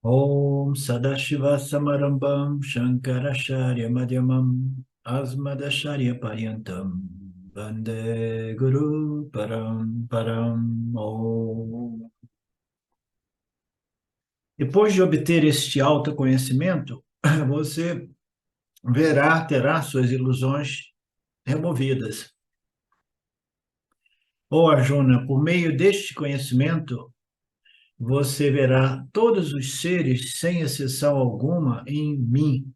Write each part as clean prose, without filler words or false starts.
Om Sadashiva Samarambam Shankaracharya Madhyamam Asmadacharya Paryantam Vande Guru Param Om. Depois de obter este autoconhecimento, você terá suas ilusões removidas. Ó Arjuna, por meio deste conhecimento, você verá todos os seres, sem exceção alguma, em mim,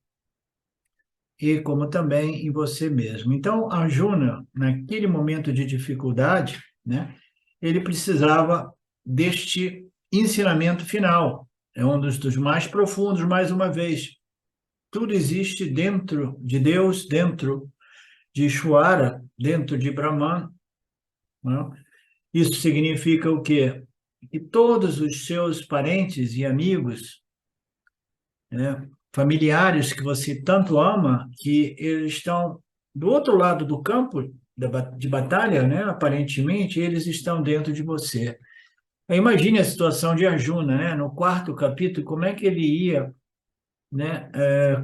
e como também em você mesmo. Então, Arjuna, naquele momento de dificuldade, né, ele precisava deste ensinamento final. É um dos mais profundos, mais uma vez. Tudo existe dentro de Deus, dentro de Ishvara, dentro de Brahman, né? Isso significa o quê? Que todos os seus parentes e amigos, né, familiares que você tanto ama, que eles estão do outro lado do campo de batalha, né, aparentemente, eles estão dentro de você. Imagine a situação de Arjuna, né, no quarto capítulo, como é que ele ia, né,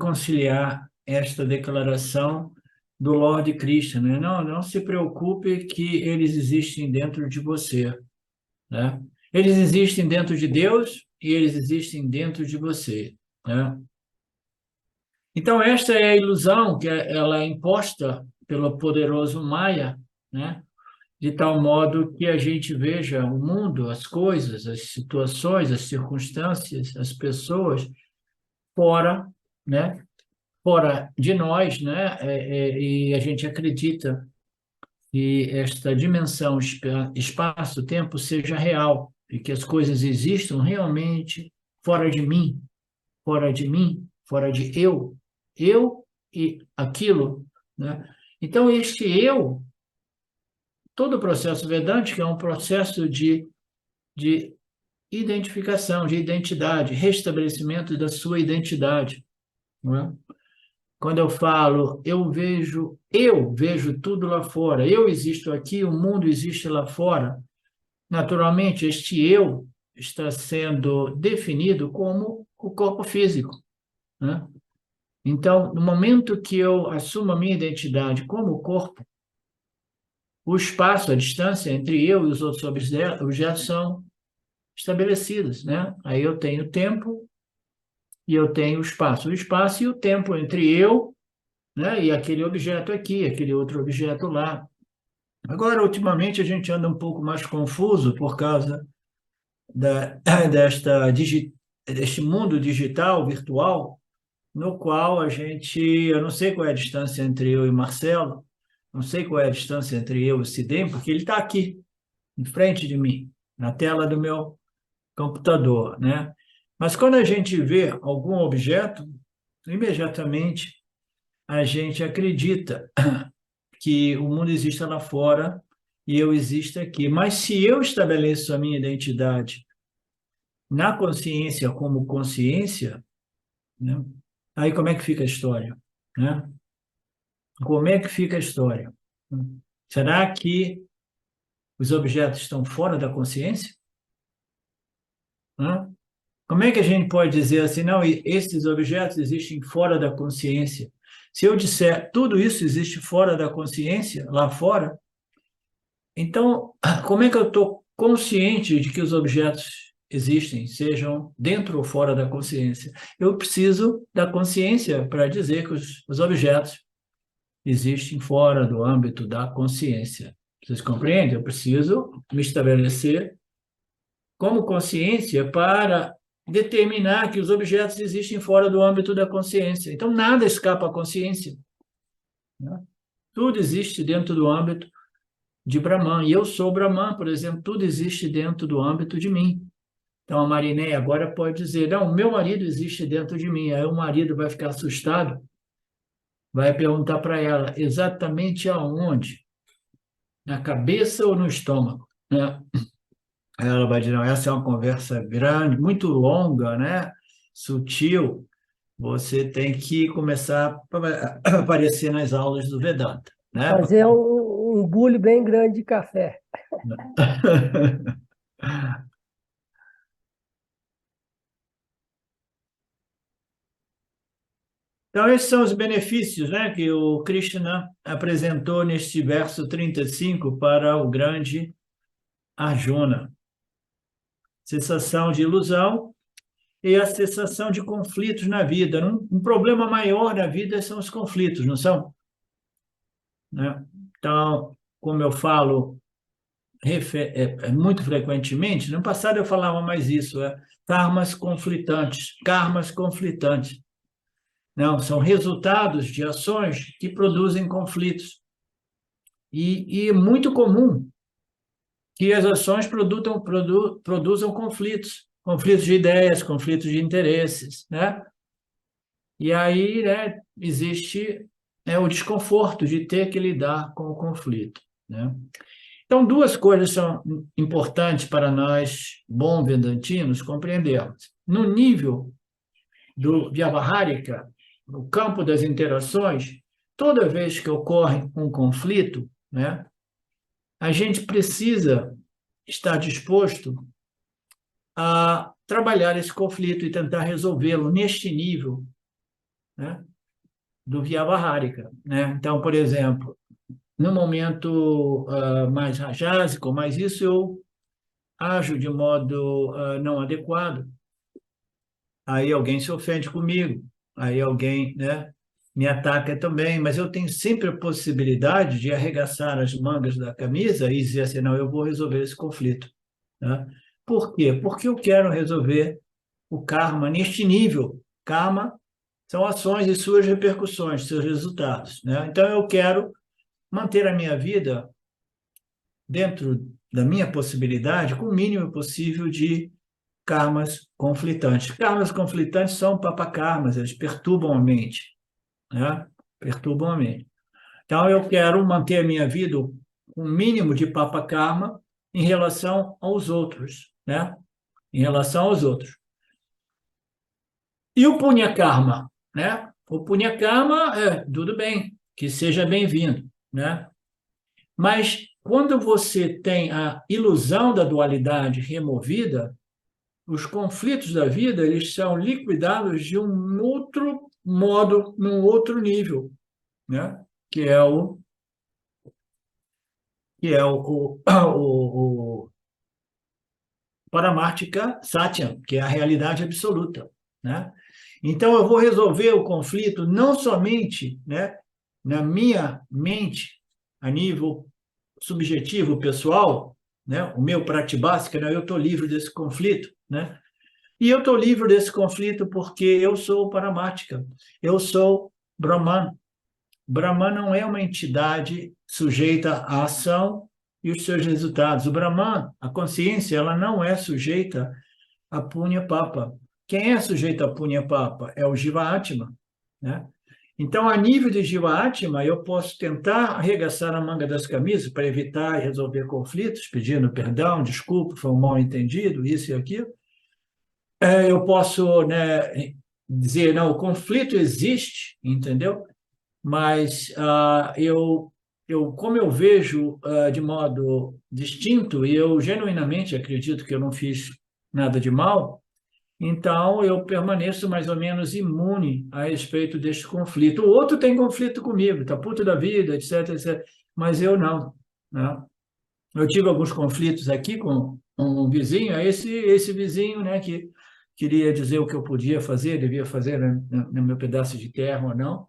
conciliar esta declaração do Lord Krishna, né? Não, não se preocupe que eles existem dentro de você, né? Eles existem dentro de Deus e eles existem dentro de você, né? Então, esta é a ilusão que ela é imposta pelo poderoso Maya, né? De tal modo que a gente veja o mundo, as coisas, as situações, as circunstâncias, as pessoas fora, né? Fora de nós, né? E a gente acredita que esta dimensão espaço-tempo seja real e que as coisas existam realmente fora de mim, fora de mim, fora de eu e aquilo, né? Então, este eu, todo o processo vedântico é um processo de identificação, de identidade, restabelecimento da sua identidade, não é? Quando eu vejo tudo lá fora, eu existo aqui, o mundo existe lá fora. Naturalmente, este eu está sendo definido como o corpo físico, né? Então, no momento que eu assumo a minha identidade como corpo, o espaço, a distância entre eu e os outros objetos são estabelecidos, né? Aí eu tenho tempo e eu tenho o espaço e o tempo entre eu, né, e aquele objeto aqui, aquele outro objeto lá. Agora, ultimamente, a gente anda um pouco mais confuso por causa da, desta, deste mundo digital, virtual, no qual eu não sei qual é a distância entre eu e Marcelo, não sei qual é a distância entre eu e Cidem, porque ele está aqui, em frente de mim, na tela do meu computador, né? Mas quando a gente vê algum objeto, imediatamente a gente acredita que o mundo existe lá fora e eu existo aqui. Mas se eu estabeleço a minha identidade na consciência como consciência, né? Aí como é que fica a história, né? Como é que fica a história? Será que os objetos estão fora da consciência? Hã? Como é que a gente pode dizer assim, não, esses objetos existem fora da consciência? Se eu disser tudo isso existe fora da consciência, lá fora, então como é que eu estou consciente de que os objetos existem, sejam dentro ou fora da consciência? Eu preciso da consciência para dizer que os objetos existem fora do âmbito da consciência. Vocês compreendem? Eu preciso me estabelecer como consciência para determinar que os objetos existem fora do âmbito da consciência. Então, nada escapa à consciência, né? Tudo existe dentro do âmbito de Brahman. E eu sou Brahman, por exemplo, tudo existe dentro do âmbito de mim. Então, a Marineia agora pode dizer, não, o meu marido existe dentro de mim. Aí o marido vai ficar assustado, vai perguntar para ela, exatamente aonde? Na cabeça ou no estômago, né? Ela vai dizer, não, essa é uma conversa grande, muito longa, né? Sutil. Você tem que começar a aparecer nas aulas do Vedanta, né? Fazer um bule bem grande de café. Então, esses são os benefícios, né, que o Krishna apresentou neste verso 35 para o grande Arjuna. Cessação de ilusão e a cessação de conflitos na vida. Um problema maior na vida são os conflitos, não são? Né? Então, como eu falo muito frequentemente, no passado eu falava mais isso, karmas conflitantes. Não, são resultados de ações que produzem conflitos. E é muito comum que as ações produzam conflitos de ideias, conflitos de interesses, né? E aí, né, existe o desconforto de ter que lidar com o conflito, né? Então, duas coisas são importantes para nós, bons vedantinos, compreendermos. No nível do Vyavahārika, no campo das interações, toda vez que ocorre um conflito, né, a gente precisa estar disposto a trabalhar esse conflito e tentar resolvê-lo neste nível, né, do Vyavahārika, né? Então, por exemplo, no momento mais rajásico, mais isso eu ajo de modo não adequado, aí alguém se ofende comigo, aí alguém, né, me ataca também, mas eu tenho sempre a possibilidade de arregaçar as mangas da camisa e dizer assim, não, eu vou resolver esse conflito, né? Por quê? Porque eu quero resolver o karma neste nível. Karma são ações e suas repercussões, seus resultados, né? Então, eu quero manter a minha vida dentro da minha possibilidade com o mínimo possível de karmas conflitantes. Karmas conflitantes são papakarmas, eles perturbam a mente, né? Perturbam a mente. Então, eu quero manter a minha vida com o mínimo de papakarma em relação aos outros, né? Em relação aos outros. E o Punya Karma, né? O Punya Karma, tudo bem, que seja bem-vindo, né? Mas quando você tem a ilusão da dualidade removida, os conflitos da vida, eles são liquidados de um outro modo, num outro nível, né? Que é o Paramartika Satyam, que é a realidade absoluta, né? Então, eu vou resolver o conflito não somente, né, na minha mente, a nível subjetivo, pessoal, né, o meu pratibhasika, né, eu estou livre desse conflito, né? E eu estou livre desse conflito porque eu sou Paramartika, eu sou Brahman. Brahman não é uma entidade sujeita à ação e os seus resultados. O Brahman, a consciência, ela não é sujeita a Punya Papa. Quem é sujeito a Punya Papa? É o Jiva Atma, né? Então, a nível de Jiva Atma, eu posso tentar arregaçar a manga das camisas para evitar e resolver conflitos, pedindo perdão, desculpa, foi um mal-entendido, isso e aquilo. Eu posso, né, dizer, não, o conflito existe, entendeu? Mas como eu vejo de modo distinto, e eu genuinamente acredito que eu não fiz nada de mal, então eu permaneço mais ou menos imune a respeito deste conflito. O outro tem conflito comigo, está puto da vida, etc, etc, mas eu não, né? Eu tive alguns conflitos aqui com um vizinho, esse vizinho, né, que queria dizer o que eu podia fazer, devia fazer no meu pedaço de terra ou não.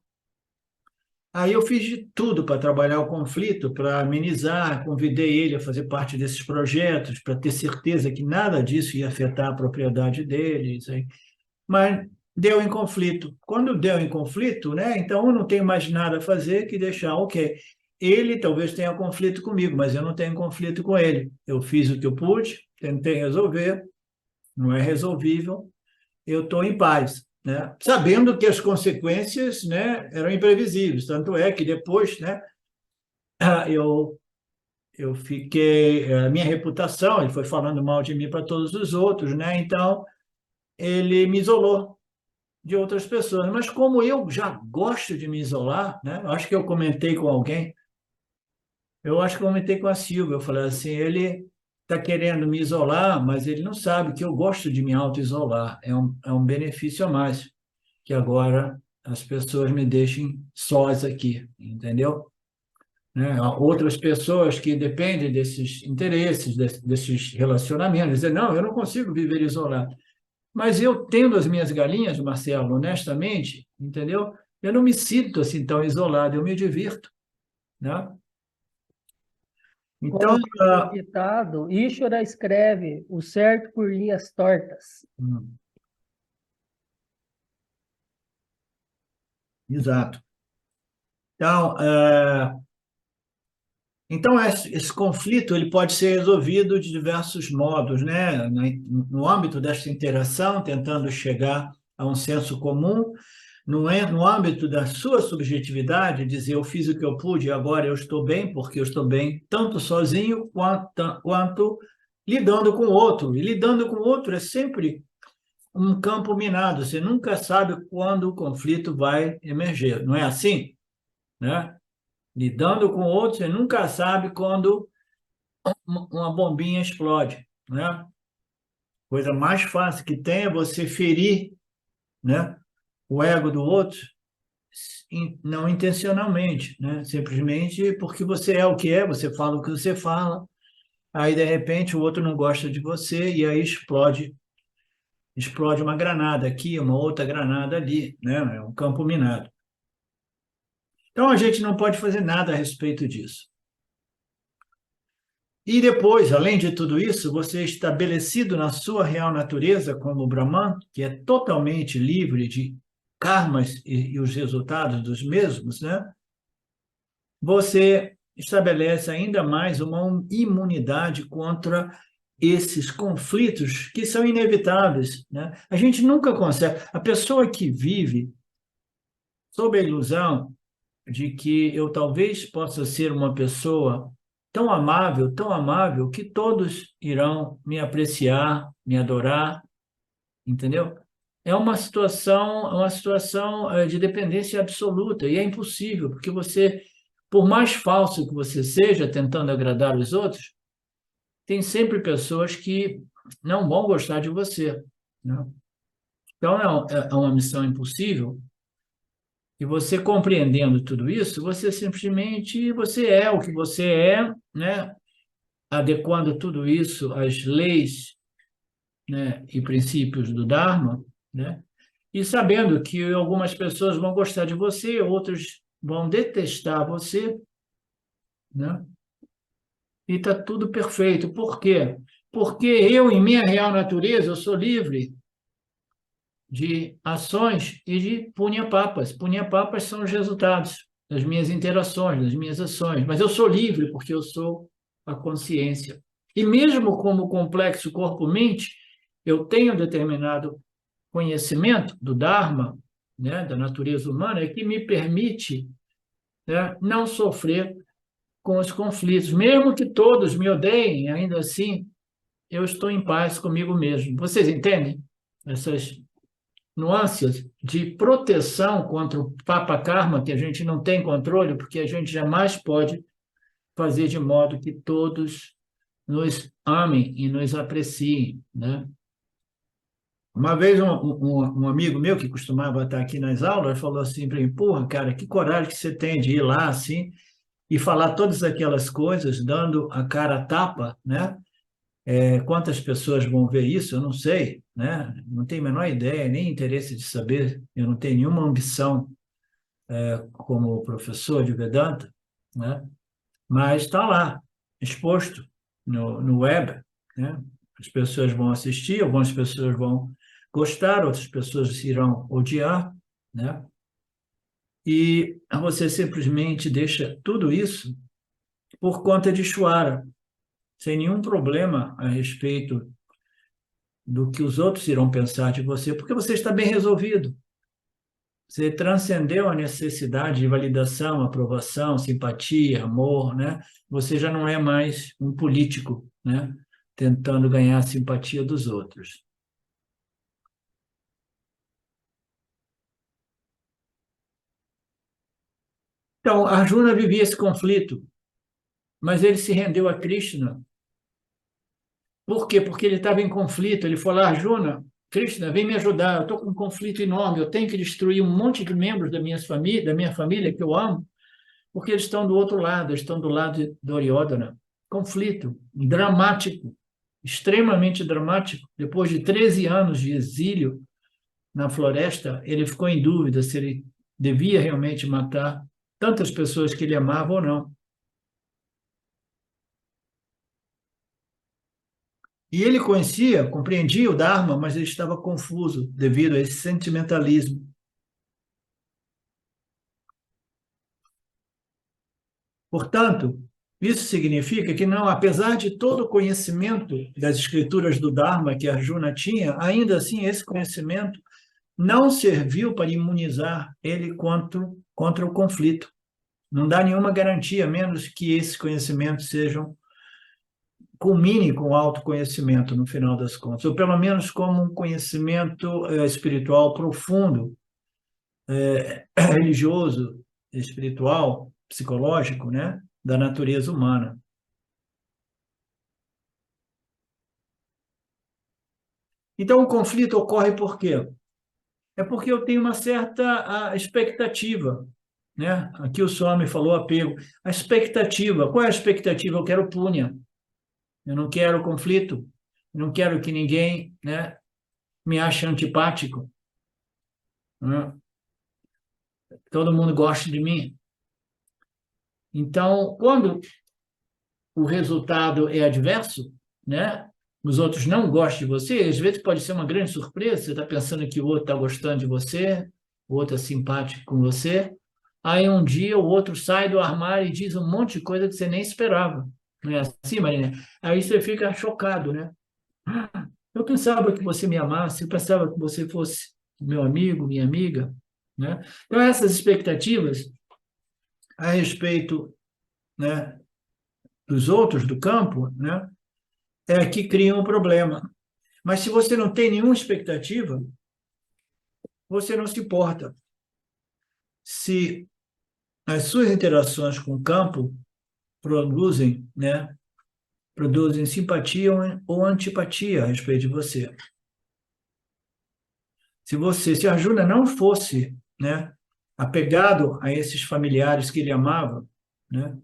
Aí eu fiz de tudo para trabalhar o conflito, para amenizar, convidei ele a fazer parte desses projetos, para ter certeza que nada disso ia afetar a propriedade dele, isso aí. Mas deu em conflito. Quando deu em conflito, né, então eu não tenho mais nada a fazer que deixar, ok. Ele talvez tenha conflito comigo, mas eu não tenho conflito com ele. Eu fiz o que eu pude, tentei resolver, não é resolvível, eu estou em paz, né? Sabendo que as consequências, né, eram imprevisíveis. Tanto é que depois, né, eu, eu fiquei... A minha reputação, ele foi falando mal de mim para todos os outros, né? Então, ele me isolou de outras pessoas. Mas como eu já gosto de me isolar, né? Acho que eu comentei com alguém, eu acho que eu comentei com a Silvia, eu falei assim, ele está querendo me isolar, mas ele não sabe que eu gosto de me auto-isolar, é um benefício a mais, que agora as pessoas me deixem sós aqui, entendeu? Né? Há outras pessoas que dependem desses interesses, desses relacionamentos, dizem, não, eu não consigo viver isolado. Mas eu tendo as minhas galinhas, Marcelo, honestamente, entendeu? Eu não me sinto assim tão isolado, eu me divirto, né? Então, Como diz o ditado, Ishvara escreve o certo por linhas tortas. exato. Então, esse conflito ele pode ser resolvido de diversos modos, né? No âmbito dessa interação, tentando chegar a um senso comum, não é no âmbito da sua subjetividade, dizer eu fiz o que eu pude e agora eu estou bem, porque eu estou bem tanto sozinho quanto lidando com o outro. E lidando com o outro é sempre um campo minado, você nunca sabe quando o conflito vai emerger, não é assim? Né? Lidando com o outro, você nunca sabe quando uma bombinha explode, né? Coisa mais fácil que tem é você ferir, né, o ego do outro, não intencionalmente, né? Simplesmente porque você é o que é, você fala o que você fala, aí de repente o outro não gosta de você e aí explode uma granada aqui, uma outra granada ali, né? É um campo minado. Então a gente não pode fazer nada a respeito disso. E depois, além de tudo isso, você é estabelecido na sua real natureza como Brahman, que é totalmente livre de karmas e os resultados dos mesmos, né? Você estabelece ainda mais uma imunidade contra esses conflitos que são inevitáveis, né? A gente nunca consegue. A pessoa que vive sob a ilusão de que eu talvez possa ser uma pessoa tão amável, que todos irão me apreciar, me adorar, entendeu? É uma situação de dependência absoluta e é impossível, porque você, por mais falso que você seja, tentando agradar os outros, tem sempre pessoas que não vão gostar de você, né? Então é uma missão impossível. E você compreendendo tudo isso, você simplesmente você é o que você é, né? Adequando tudo isso às leis, né, e princípios do Dharma, né? E sabendo que algumas pessoas vão gostar de você, outras vão detestar você, né? E está tudo perfeito. Por quê? Porque eu, em minha real natureza, eu sou livre de ações e de punha-papas. Punha-papas são os resultados das minhas interações, das minhas ações. Mas eu sou livre porque eu sou a consciência. E mesmo como complexo corpo-mente, eu tenho determinado conhecimento do Dharma, né, da natureza humana, que me permite, né, não sofrer com os conflitos. Mesmo que todos me odeiem, ainda assim, eu estou em paz comigo mesmo. Vocês entendem essas nuances de proteção contra o Papa Karma, que a gente não tem controle, porque a gente jamais pode fazer de modo que todos nos amem e nos apreciem, né? Uma vez um amigo meu que costumava estar aqui nas aulas falou assim para mim, porra, cara, que coragem que você tem de ir lá assim e falar todas aquelas coisas, dando a cara a tapa, né? Quantas pessoas vão ver isso? Eu não sei, né? Não tenho a menor ideia, nem interesse de saber. Eu não tenho nenhuma ambição como professor de Vedanta, né? Mas está lá, exposto no web, né? As pessoas vão assistir, algumas pessoas vão gostar, outras pessoas irão odiar, né? E você simplesmente deixa tudo isso por conta de Shwara, sem nenhum problema a respeito do que os outros irão pensar de você, porque você está bem resolvido. Você transcendeu a necessidade de validação, aprovação, simpatia, amor, né? Você já não é mais um político, né? Tentando ganhar a simpatia dos outros. Então, Arjuna vivia esse conflito, mas ele se rendeu a Krishna. Por quê? Porque ele estava em conflito. Ele falou, Arjuna, Krishna, vem me ajudar, eu estou com um conflito enorme, eu tenho que destruir um monte de membros da minha família que eu amo, porque eles estão do outro lado, eles estão do lado de Duryodhana. Conflito dramático, extremamente dramático. Depois de 13 anos de exílio na floresta, ele ficou em dúvida se ele devia realmente matar tantas pessoas que ele amava ou não. E ele conhecia, compreendia o Dharma, mas ele estava confuso devido a esse sentimentalismo. Portanto, isso significa que não, apesar de todo o conhecimento das escrituras do Dharma que Arjuna tinha, ainda assim esse conhecimento não serviu para imunizar ele contra o conflito. Não dá nenhuma garantia, a menos que esses conhecimentos culmine com o autoconhecimento no final das contas, ou pelo menos como um conhecimento espiritual profundo, religioso, espiritual, psicológico, né, da natureza humana. Então, o conflito ocorre por quê? É porque eu tenho uma certa expectativa, né? Aqui o Swami falou apego. A expectativa, qual é a expectativa? Eu quero punha, eu não quero conflito, eu não quero que ninguém, né, me ache antipático, né? Todo mundo goste de mim. Então, quando o resultado é adverso, né? Os outros não gostam de você, às vezes pode ser uma grande surpresa, você está pensando que o outro está gostando de você, o outro é simpático com você, aí um dia o outro sai do armário e diz um monte de coisa que você nem esperava. Não é assim, Marina? Aí você fica chocado, né? Eu pensava que você me amasse, eu pensava que você fosse meu amigo, minha amiga, né? Então, essas expectativas a respeito, né, dos outros do campo, né, é que criam um problema. Mas se você não tem nenhuma expectativa, você não se importa. Se as suas interações com o campo produzem, né, produzem simpatia ou antipatia a respeito de você. Se Arjuna não fosse, né, apegado a esses familiares que ele amava, né,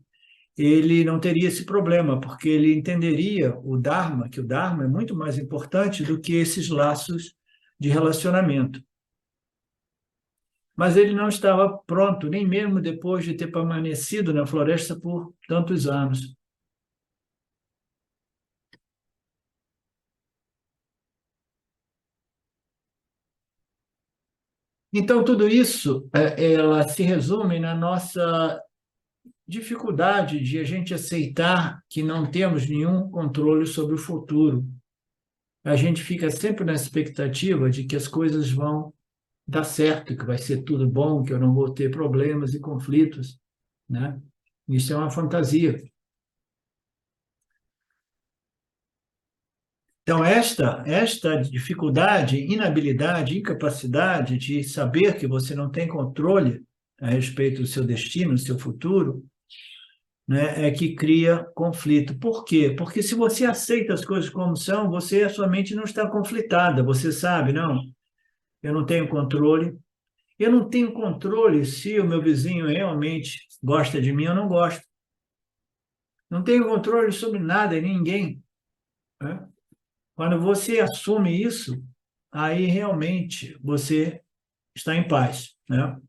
ele não teria esse problema, porque ele entenderia o Dharma, que o Dharma é muito mais importante do que esses laços de relacionamento. Mas ele não estava pronto, nem mesmo depois de ter permanecido na floresta por tantos anos. Então, tudo isso, ela se resume na nossa dificuldade de a gente aceitar que não temos nenhum controle sobre o futuro. A gente fica sempre na expectativa de que as coisas vão dar certo, que vai ser tudo bom, que eu não vou ter problemas e conflitos, né? Isso é uma fantasia. Então, esta dificuldade, inabilidade, incapacidade de saber que você não tem controle a respeito do seu destino, do seu futuro, né, é que cria conflito. Por quê? Porque se você aceita as coisas como são, a sua mente não está conflitada. Você sabe, não, eu não tenho controle. Eu não tenho controle se o meu vizinho realmente gosta de mim ou não gosta. Não tenho controle sobre nada e ninguém, né? Quando você assume isso, aí realmente você está em paz, né?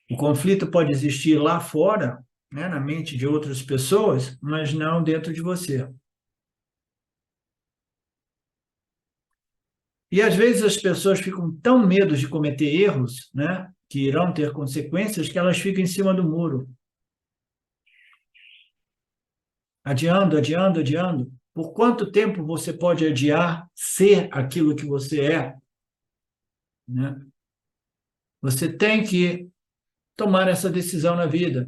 O conflito pode existir lá fora, né, na mente de outras pessoas, mas não dentro de você. E às vezes as pessoas ficam tão medo de cometer erros, né, que irão ter consequências, que elas ficam em cima do muro, adiando, adiando, adiando. Por quanto tempo você pode adiar ser aquilo que você é, né? Você tem que tomar essa decisão na vida,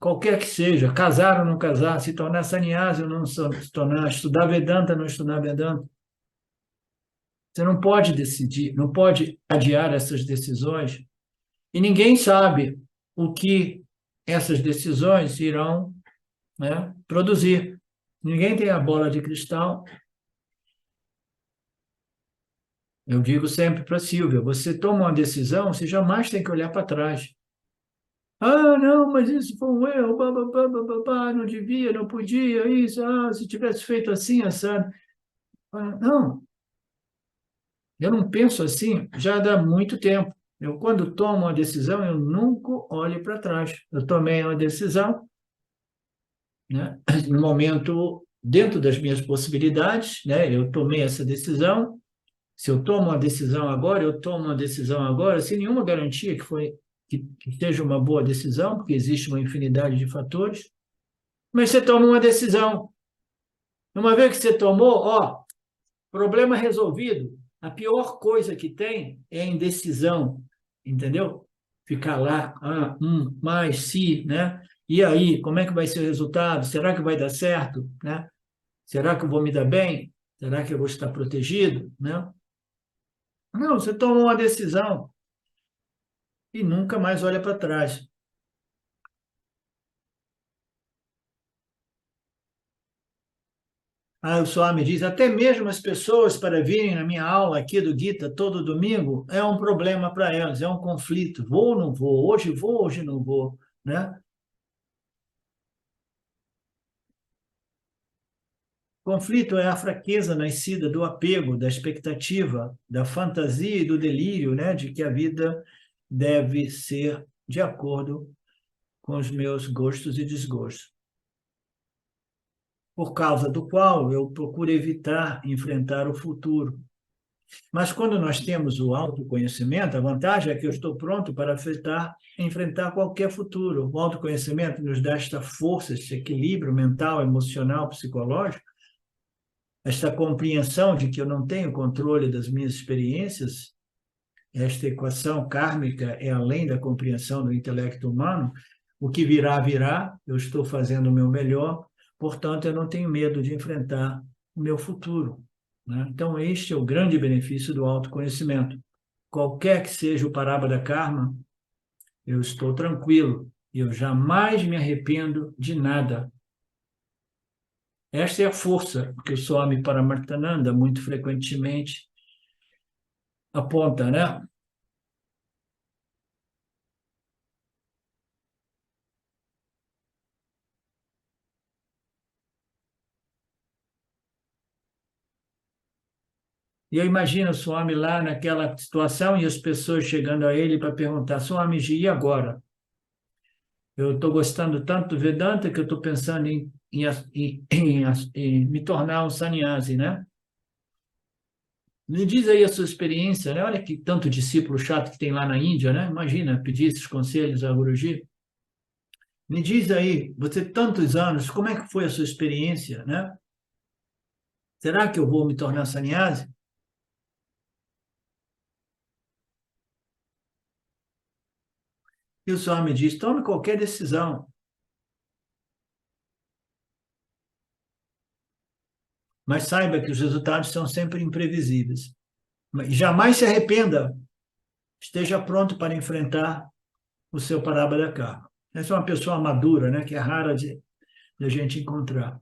qualquer que seja, casar ou não casar, se tornar sannyasi ou não se tornar, estudar Vedanta ou não estudar Vedanta. Você não pode decidir, não pode adiar essas decisões, e ninguém sabe o que essas decisões irão, né, produzir. Ninguém tem a bola de cristal, Eu digo sempre para a Silvia, você toma uma decisão, você jamais tem que olhar para trás. Ah, não, mas isso foi um erro, não devia, não podia, isso, se tivesse feito assim, assado. Não, eu não penso assim já há muito tempo. Eu, quando tomo uma decisão, eu nunca olho para trás. Eu tomei uma decisão, né? No momento, dentro das minhas possibilidades, né? Eu tomei essa decisão. Se eu tomo uma decisão agora, eu tomo uma decisão agora, sem nenhuma garantia que seja uma boa decisão, porque existe uma infinidade de fatores. Mas você toma uma decisão. Uma vez que você tomou, ó, problema resolvido. A pior coisa que tem é a indecisão, entendeu? Ficar lá, mas, se, né? E aí, como é que vai ser o resultado? Será que vai dar certo, né? Será que eu vou me dar bem? Será que eu vou estar protegido, né? Não, você toma uma decisão e nunca mais olha para trás. O Swami diz, até mesmo as pessoas para virem na minha aula aqui do Gita todo domingo é um problema para elas, é um conflito. Vou ou não vou, hoje não vou, né? Conflito é a fraqueza nascida do apego, da expectativa, da fantasia e do delírio, né, de que a vida deve ser de acordo com os meus gostos e desgostos, por causa do qual eu procuro evitar enfrentar o futuro. Mas quando nós temos o autoconhecimento, a vantagem é que eu estou pronto para enfrentar qualquer futuro. O autoconhecimento nos dá esta força, esse equilíbrio mental, emocional, psicológico, esta compreensão de que eu não tenho controle das minhas experiências. Esta equação kármica é além da compreensão do intelecto humano. O que virá, virá. Eu estou fazendo o meu melhor. Portanto, eu não tenho medo de enfrentar o meu futuro, né? Então, este é o grande benefício do autoconhecimento. Qualquer que seja o parábada karma, eu estou tranquilo. Eu jamais me arrependo de nada. Esta é a força que o Swami Paramarthananda muito frequentemente aponta, né? E eu imagino o Swami lá naquela situação e as pessoas chegando a ele para perguntar, Swamiji, e agora? Eu estou gostando tanto do Vedanta que eu estou pensando em me tornar um sannyasi, né? Me diz aí a sua experiência, né? Olha que tanto discípulo chato que tem lá na Índia, né? Imagina, pedir esses conselhos a Guruji. Me diz aí, você tantos anos, como é que foi a sua experiência, né? Será que eu vou me tornar sannyasi? E o Swami diz, tome qualquer decisão, mas saiba que os resultados são sempre imprevisíveis. Jamais se arrependa, esteja pronto para enfrentar o seu parábola karma. Essa é uma pessoa madura, né, que é rara de a gente encontrar.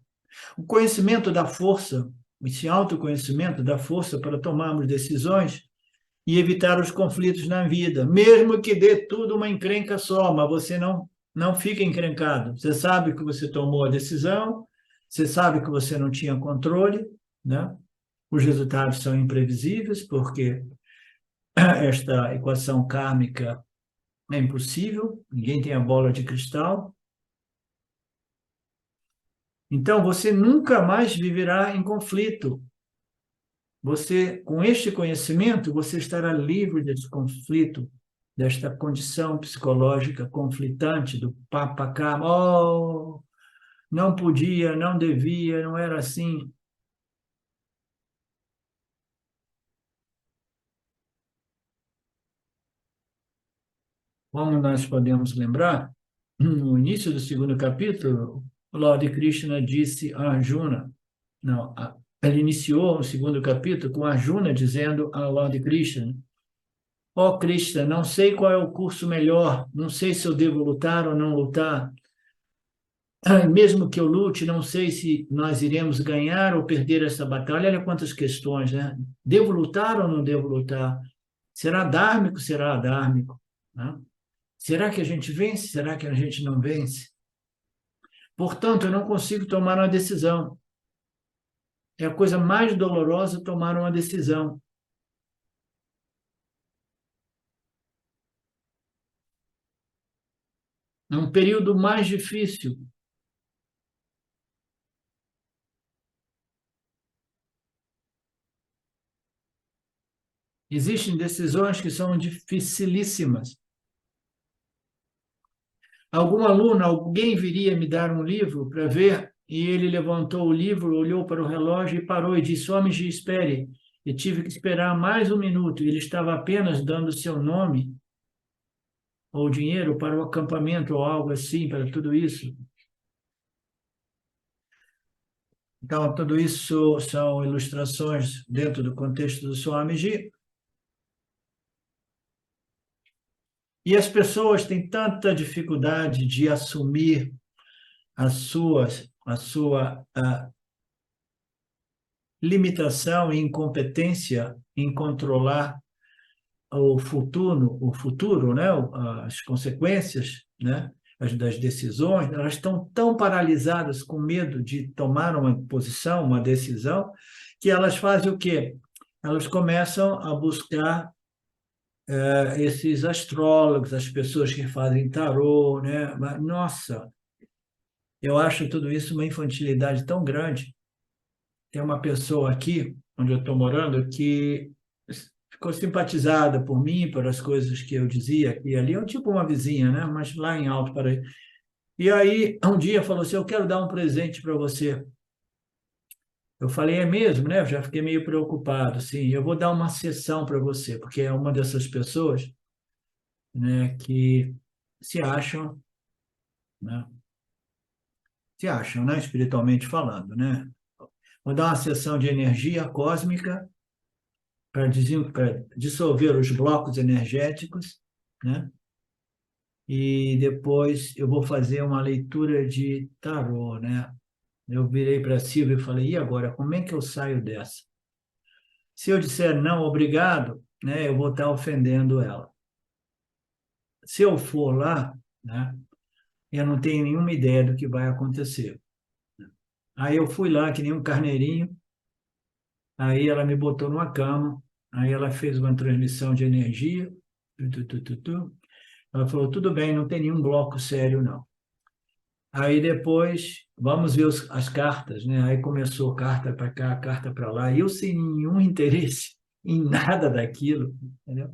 O conhecimento da força, esse autoconhecimento da força para tomarmos decisões e evitar os conflitos na vida, mesmo que dê tudo uma encrenca só, mas você não fica encrencado. Você sabe que você tomou a decisão, você sabe que você não tinha controle, né? Os resultados são imprevisíveis, porque esta equação kármica é impossível, ninguém tem a bola de cristal. Então, você nunca mais viverá em conflito. Você, com este conhecimento, você estará livre desse conflito, desta condição psicológica conflitante do papa karma. Oh, não podia, não devia, não era assim. Como nós podemos lembrar, no início do segundo capítulo, o Lord Krishna disse a Arjuna, não, ele iniciou o segundo capítulo com Arjuna dizendo a Lord Krishna, ó Krishna, não sei qual é o curso melhor, não sei se eu devo lutar ou não lutar. Mesmo que eu lute, não sei se nós iremos ganhar ou perder essa batalha. Olha quantas questões, né? Devo lutar ou não devo lutar? Será dármico? Será adármico? Né? Será que a gente vence? Será que a gente não vence? Portanto, eu não consigo tomar uma decisão. É a coisa mais dolorosa tomar uma decisão. É um período mais difícil. Existem decisões que são dificilíssimas. Algum aluno, alguém viria me dar um livro para ver, e ele levantou o livro, olhou para o relógio e parou e disse: Homem, espere. E tive que esperar mais um minuto. Ele estava apenas dando seu nome ou dinheiro para o acampamento ou algo assim, para tudo isso. Então, tudo isso são ilustrações dentro do contexto do Swamiji. E as pessoas têm tanta dificuldade de assumir a sua limitação e incompetência em controlar o futuro, né? As consequências, né? Das decisões, elas estão tão paralisadas com medo de tomar uma posição, uma decisão, que elas fazem o quê? Elas começam a buscar esses astrólogos, as pessoas que fazem tarô, né? Mas, nossa, eu acho tudo isso uma infantilidade tão grande. Tem uma pessoa aqui, onde eu estou morando, que ficou simpatizada por mim, pelas coisas que eu dizia aqui e ali. É tipo uma vizinha, né? Mas lá em Alto Paraíba. E aí, um dia falou assim: Eu quero dar um presente para você. Eu falei: É mesmo, né? Eu já fiquei meio preocupado. Sim, eu vou dar uma sessão para você, porque é uma dessas pessoas, né, que se acham, né? Se acham, né? Espiritualmente falando, né? Vou dar uma sessão de energia cósmica para dissolver os blocos energéticos, né? E depois eu vou fazer uma leitura de tarô, né? Eu virei para a Silvia e falei: e agora, como é que eu saio dessa? Se eu disser não, obrigado, né, eu vou estar ofendendo ela. Se eu for lá, né, eu não tenho nenhuma ideia do que vai acontecer. Aí eu fui lá, que nem um carneirinho, aí ela me botou numa cama, aí ela fez uma transmissão de energia, ela falou: tudo bem, não tem nenhum bloco sério, não. Aí depois, vamos ver as cartas, né? Aí começou carta para cá, carta para lá, e eu sem nenhum interesse em nada daquilo, entendeu?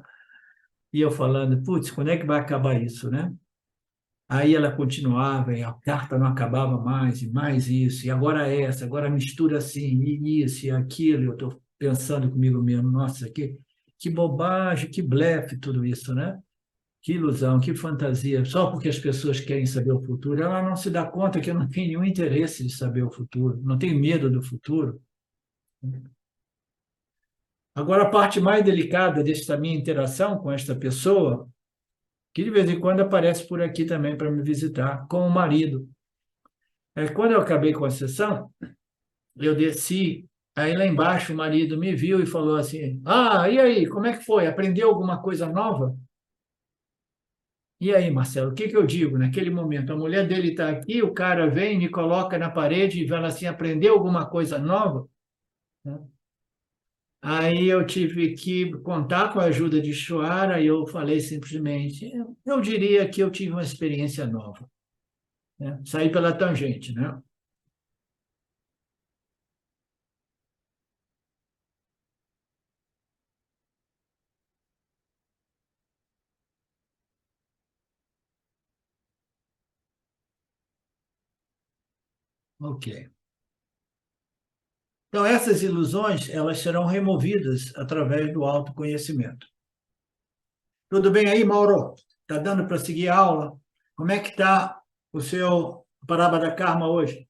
E eu falando: putz, quando é que vai acabar isso, né? Aí ela continuava, e a carta não acabava mais, e mais isso, e agora essa, agora mistura assim, e isso, e aquilo, e eu estou pensando comigo mesmo: nossa, que bobagem, que blefe tudo isso, né? Que ilusão, que fantasia. Só porque as pessoas querem saber o futuro, ela não se dá conta que eu não tenho nenhum interesse de saber o futuro, não tenho medo do futuro. Agora, a parte mais delicada desta minha interação com esta pessoa, que de vez em quando aparece por aqui também para me visitar, com o marido. Quando eu acabei com a sessão, eu desci, aí lá embaixo o marido me viu e falou assim: Ah, e aí, como é que foi? Aprendeu alguma coisa nova? E aí, Marcelo, o que que eu digo naquele momento? A mulher dele está aqui, o cara vem, me coloca na parede e fala assim: aprendeu alguma coisa nova? Né? Aí eu tive que contar com a ajuda de Chuara e eu falei simplesmente: eu diria que eu tive uma experiência nova. Né? Saí pela tangente, né? Ok. Então, essas ilusões, elas serão removidas através do autoconhecimento. Tudo bem aí, Mauro? Está dando para seguir a aula? Como é que está o seu Parábola da Karma hoje?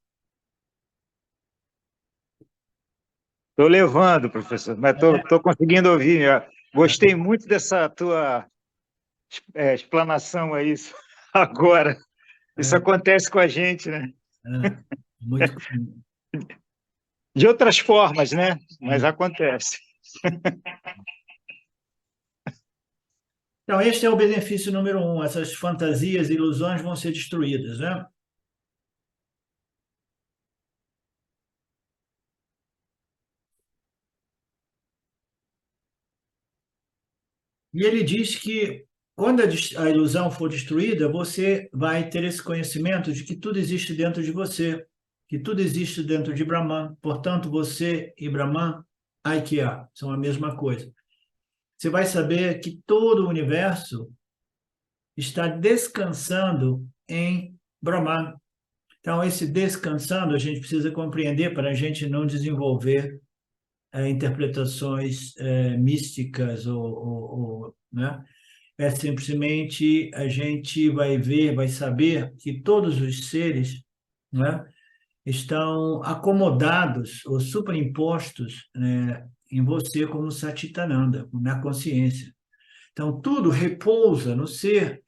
Estou levando, professor, mas estou conseguindo ouvir. Gostei muito dessa tua explanação aí agora. Isso É, acontece com a gente, né? Muito comum. De outras formas, né? Mas acontece. Então, este é o benefício número 1. Essas fantasias e ilusões vão ser destruídas, né? E ele diz que quando a ilusão for destruída, você vai ter esse conhecimento de que tudo existe dentro de você, que tudo existe dentro de Brahman. Portanto, você e Brahman, Aikia, são a mesma coisa. Você vai saber que todo o universo está descansando em Brahman. Então, esse descansando a gente precisa compreender para a gente não desenvolver interpretações místicas né? É simplesmente a gente vai ver, vai saber que todos os seres, né, estão acomodados ou superimpostos, né, em você como Satitananda, na consciência. Então, tudo repousa no ser,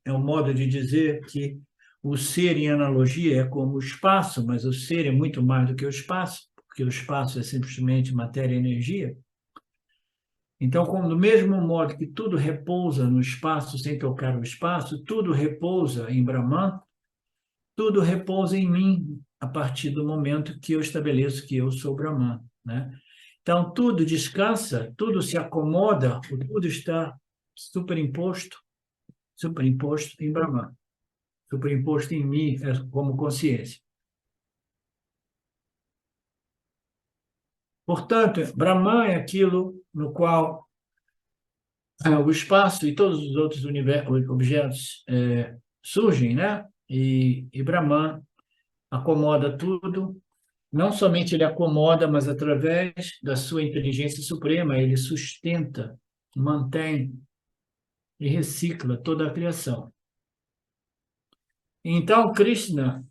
é um modo de dizer que o ser, em analogia, é como o espaço, mas o ser é muito mais do que o espaço, porque o espaço é simplesmente matéria e energia. Então, como do mesmo modo que tudo repousa no espaço sem tocar o espaço, tudo repousa em Brahman, tudo repousa em mim a partir do momento que eu estabeleço que eu sou Brahman, né? Então, tudo descansa, tudo se acomoda, tudo está superimposto em Brahman, superimposto em mim como consciência. Portanto, Brahman é aquilo no qual o espaço e todos os outros objetos surgem, né? E Brahman acomoda tudo. Não somente ele acomoda, mas através da sua inteligência suprema, ele sustenta, mantém e recicla toda a criação. Então, Krishna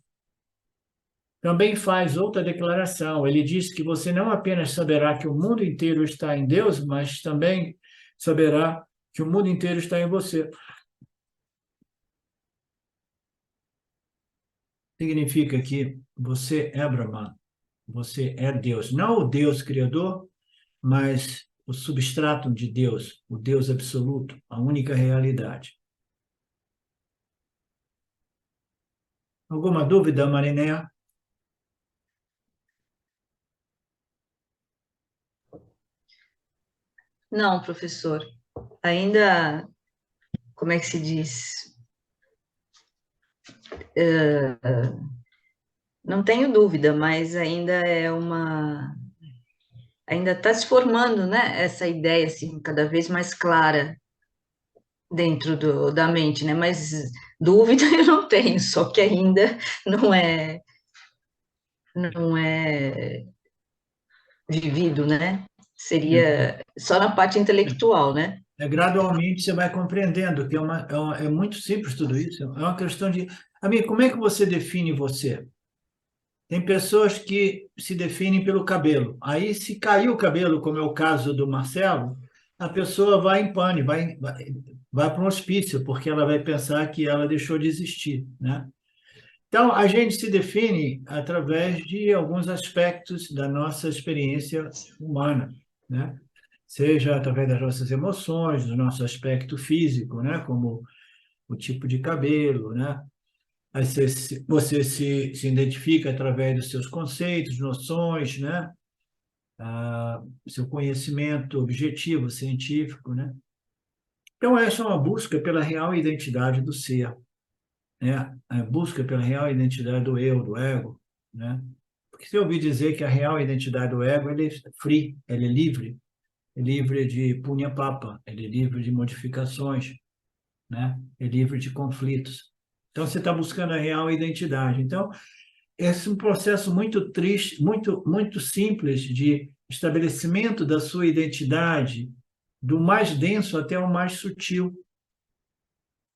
também faz outra declaração. Ele diz que você não apenas saberá que o mundo inteiro está em Deus, mas também saberá que o mundo inteiro está em você. Significa que você é Brahman, você é Deus. Não o Deus criador, mas o substrato de Deus, o Deus absoluto, a única realidade. Alguma dúvida, Marinéa? Não, professor. Ainda, como é que se diz? Não tenho dúvida, mas ainda ainda está se formando, né? Essa ideia assim cada vez mais clara dentro da mente, né? Mas dúvida eu não tenho, só que ainda não é não é vivido, né? Seria só na parte intelectual, né? Gradualmente você vai compreendendo que é muito simples tudo isso. É uma questão de... Amigo, como é que você define você? Tem pessoas que se definem pelo cabelo. Aí, se cair o cabelo, como é o caso do Marcelo, a pessoa vai em pane, vai para um hospício, porque ela vai pensar que ela deixou de existir, né? Então, a gente se define através de alguns aspectos da nossa experiência humana, né? Seja através das nossas emoções, do nosso aspecto físico, né? Como o tipo de cabelo, né? Aí você se identifica através dos seus conceitos, noções, né? Seu conhecimento objetivo, científico, né? Então, essa é uma busca pela real identidade do ser, né? A busca pela real identidade do eu, do ego, né? Porque se eu ouvir dizer que a real identidade do ego, ele é free, ele é livre de punya-papa, ele é livre de modificações, né? É livre de conflitos. Então, você está buscando a real identidade. Então, esse é um processo muito triste, muito simples de estabelecimento da sua identidade, do mais denso até o mais sutil.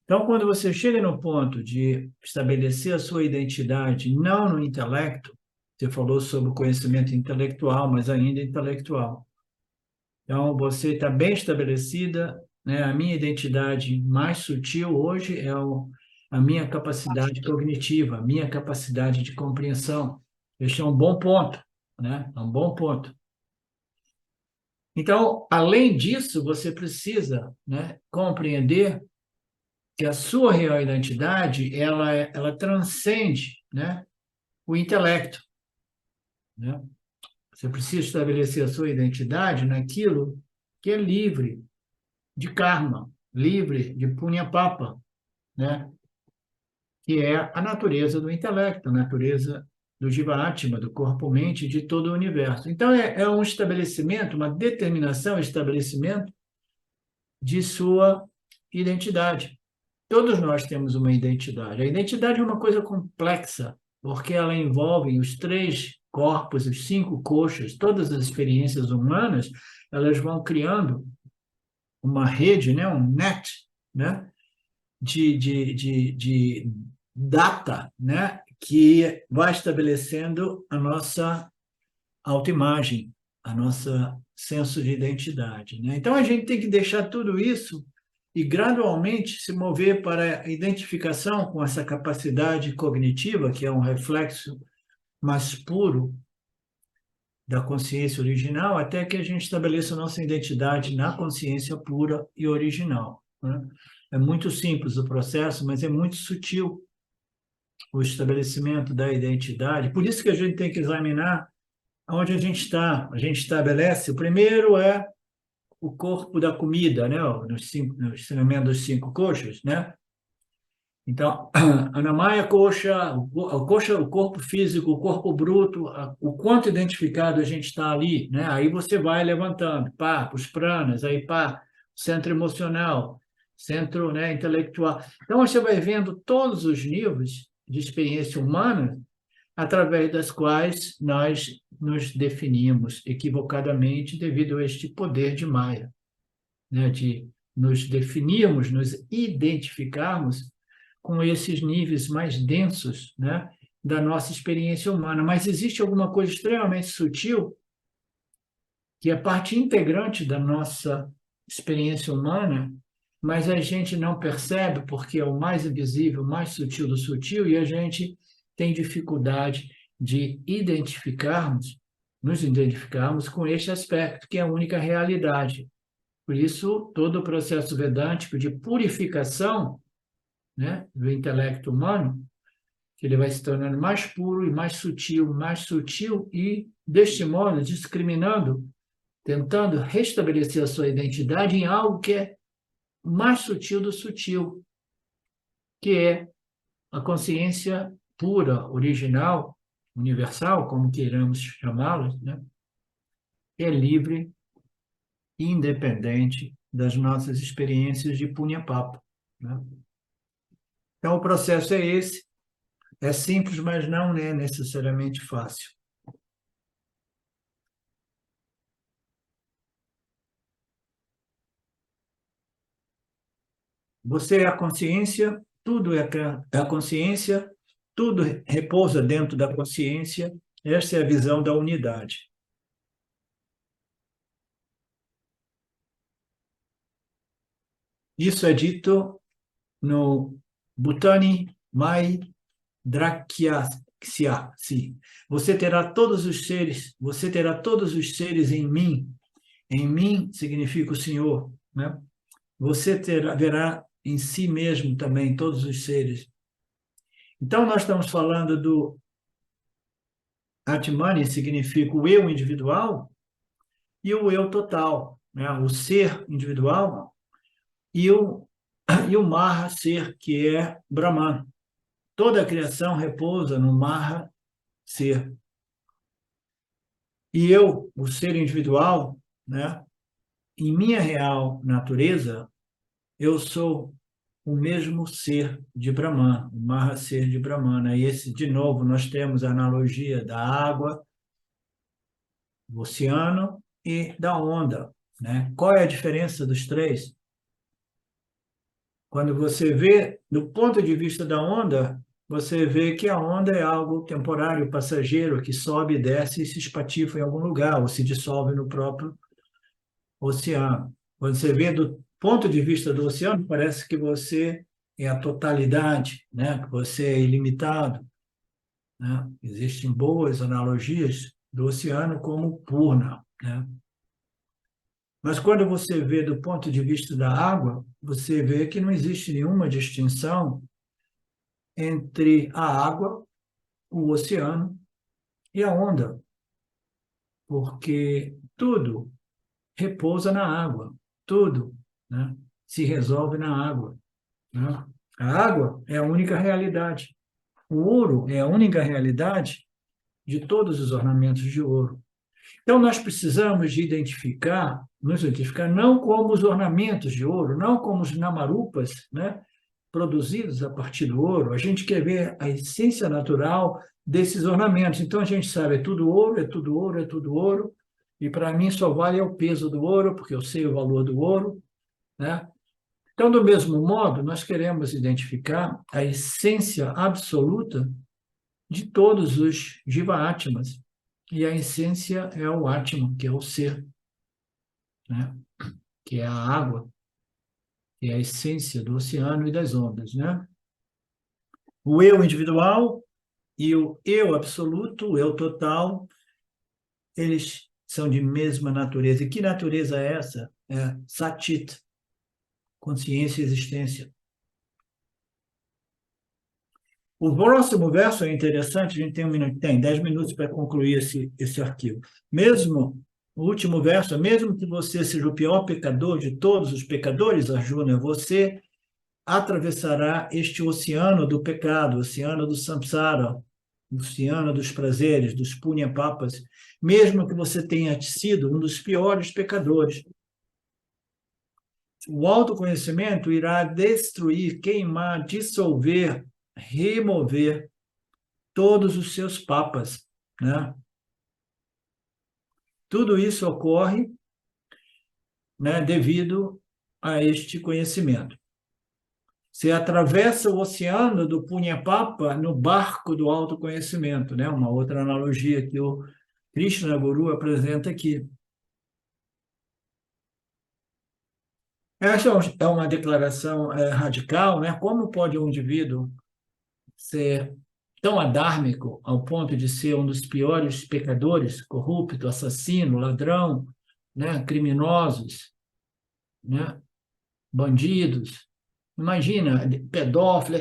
Então, quando você chega no ponto de estabelecer a sua identidade, não no intelecto, você falou sobre o conhecimento intelectual, mas ainda intelectual. Então, você está bem estabelecida, né? A minha identidade mais sutil hoje a minha capacidade cognitiva, a minha capacidade de compreensão. Este é um bom ponto, né? É um bom ponto. Então, além disso, você precisa, né, compreender que a sua real identidade, ela transcende, né, o intelecto, né? Você precisa estabelecer a sua identidade naquilo que é livre de karma, livre de punya-papa, né? Que é a natureza do intelecto, a natureza do Jiva-Atma, do corpo-mente de todo o universo. Então, é um estabelecimento, uma determinação, estabelecimento de sua identidade. Todos nós temos uma identidade. A identidade é uma coisa complexa, porque ela envolve os 3 corpos, os 5 coxas, todas as experiências humanas, elas vão criando uma rede, né, um net, né, de data, né, que vai estabelecendo a nossa autoimagem, a nossa senso de identidade, né? Então, a gente tem que deixar tudo isso e gradualmente se mover para a identificação com essa capacidade cognitiva, que é um reflexo mais puro da consciência original, até que a gente estabeleça a nossa identidade na consciência pura e original, né? É muito simples o processo, mas é muito sutil o estabelecimento da identidade. Por isso que a gente tem que examinar onde a gente está. A gente estabelece, o primeiro é o corpo da comida, né? No ensinamento dos 5 coxas, né? Então, Anamaya coxa, o corpo físico, o corpo bruto, o quanto identificado a gente está ali, né? Aí você vai levantando, pá, os pranas, aí pá, centro emocional, centro, né, intelectual. Então, você vai vendo todos os níveis de experiência humana através das quais nós nos definimos equivocadamente devido a este poder de Maya, né? De nos definirmos, nos identificarmos com esses níveis mais densos, né, da nossa experiência humana. Mas existe alguma coisa extremamente sutil que é parte integrante da nossa experiência humana, mas a gente não percebe porque é o mais invisível, o mais sutil do sutil, e a gente tem dificuldade de nos identificarmos com este aspecto, que é a única realidade. Por isso, todo o processo vedântico de purificação, né, do intelecto humano, que ele vai se tornando mais puro e mais sutil, e, deste modo, discriminando, tentando restabelecer a sua identidade em algo que é mais sutil do sutil, que é a consciência pura, original, universal, como queiramos chamá-la, né? É livre e independente das nossas experiências de punya-papa, né? Então, o processo é esse. É simples, mas não é necessariamente fácil. Você é a consciência, tudo é a consciência, tudo repousa dentro da consciência. Essa é a visão da unidade. Isso é dito no Bhutani Mai Drakyasya. Você terá todos os seres em mim. Em mim significa o Senhor, né? Você verá em si mesmo também todos os seres. Então, nós estamos falando do Atmani, significa o eu individual e o eu total, né? O ser individual e o Maha ser, que é Brahman. Toda a criação repousa no Maha ser. E eu, o ser individual, né? Em minha real natureza, eu sou o mesmo ser de Brahman, o Maha ser de Brahmana. E esse, de novo, nós temos a analogia da água, do oceano e da onda, né? Qual é a diferença dos 3? Quando você vê, do ponto de vista da onda, você vê que a onda é algo temporário, passageiro, que sobe e desce e se espatifa em algum lugar, ou se dissolve no próprio oceano. Quando você vê do ponto de vista do oceano, parece que você é a totalidade, né? Que você é ilimitado, né? Existem boas analogias do oceano como Purna, né? Mas quando você vê do ponto de vista da água, você vê que não existe nenhuma distinção entre a água, o oceano e a onda, porque tudo repousa na água, tudo, né, se resolve na água, né? A água é a única realidade. O ouro é a única realidade de todos os ornamentos de ouro. Então, nós precisamos de nos identificar não como os ornamentos de ouro, não como os namarupas, né, produzidos a partir do ouro. A gente quer ver a essência natural desses ornamentos. Então, a gente sabe, é tudo ouro, é tudo ouro, é tudo ouro, e para mim só vale o peso do ouro, porque eu sei o valor do ouro, né? Então, do mesmo modo, nós queremos identificar a essência absoluta de todos os Jiva-Atmas. E a essência é o Atma, que é o ser, né? Que é a água, que é a essência do oceano e das ondas, né? O eu individual e o eu absoluto, o eu total, eles são de mesma natureza. E que natureza é essa? É Satit, consciência e existência. O próximo verso é interessante, a gente tem 1 minuto, tem 10 minutos para concluir esse arquivo. Mesmo, o último verso é: mesmo que você seja o pior pecador de todos os pecadores, Arjuna, você atravessará este oceano do pecado, o oceano do samsara, o oceano dos prazeres, dos punya-papas, mesmo que você tenha sido um dos piores pecadores. O autoconhecimento irá destruir, queimar, dissolver, remover todos os seus papas, né? Tudo isso ocorre, né, devido a este conhecimento. Você atravessa o oceano do Punya-Papa no barco do autoconhecimento, né? Uma outra analogia que o Krishna Guru apresenta aqui. Essa é uma declaração radical, né? Como pode um indivíduo ser tão adármico ao ponto de ser um dos piores pecadores, corrupto, assassino, ladrão, né? Criminosos, né? Bandidos? Imagina, pedófilo,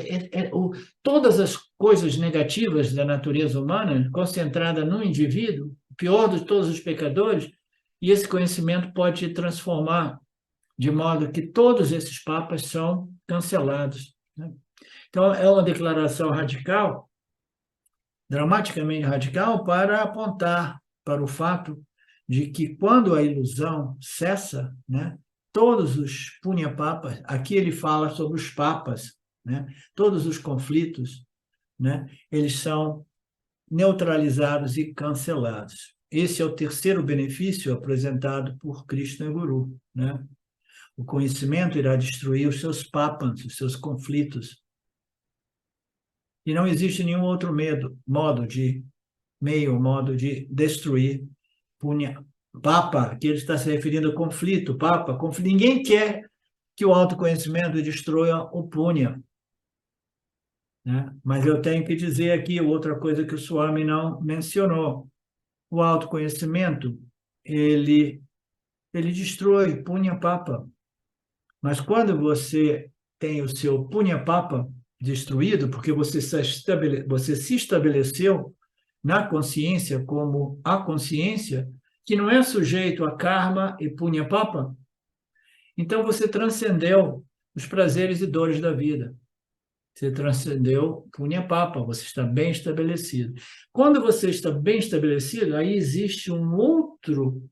todas as coisas negativas da natureza humana concentrada no indivíduo, o pior de todos os pecadores, e esse conhecimento pode transformar de modo que todos esses papas são cancelados, né? Então, é uma declaração radical, dramaticamente radical, para apontar para o fato de que quando a ilusão cessa, né, todos os punya-papas, aqui ele fala sobre os papas, né, todos os conflitos, né, eles são neutralizados e cancelados. Esse é o terceiro benefício apresentado por Krishna Guru, né? O conhecimento irá destruir os seus papas, os seus conflitos. E não existe nenhum outro modo de destruir punya. Papa, que ele está se referindo ao conflito, papa, conflito. Ninguém quer que o autoconhecimento destrua o punya, né? Mas eu tenho que dizer aqui outra coisa que o Swami não mencionou. O autoconhecimento, ele destrói punya papa. Mas quando você tem o seu punya-papa destruído, porque você se estabeleceu na consciência como a consciência, que não é sujeito a karma e punya-papa, então você transcendeu os prazeres e dores da vida. Você transcendeu punya-papa, você está bem estabelecido. Quando você está bem estabelecido, aí existe um outro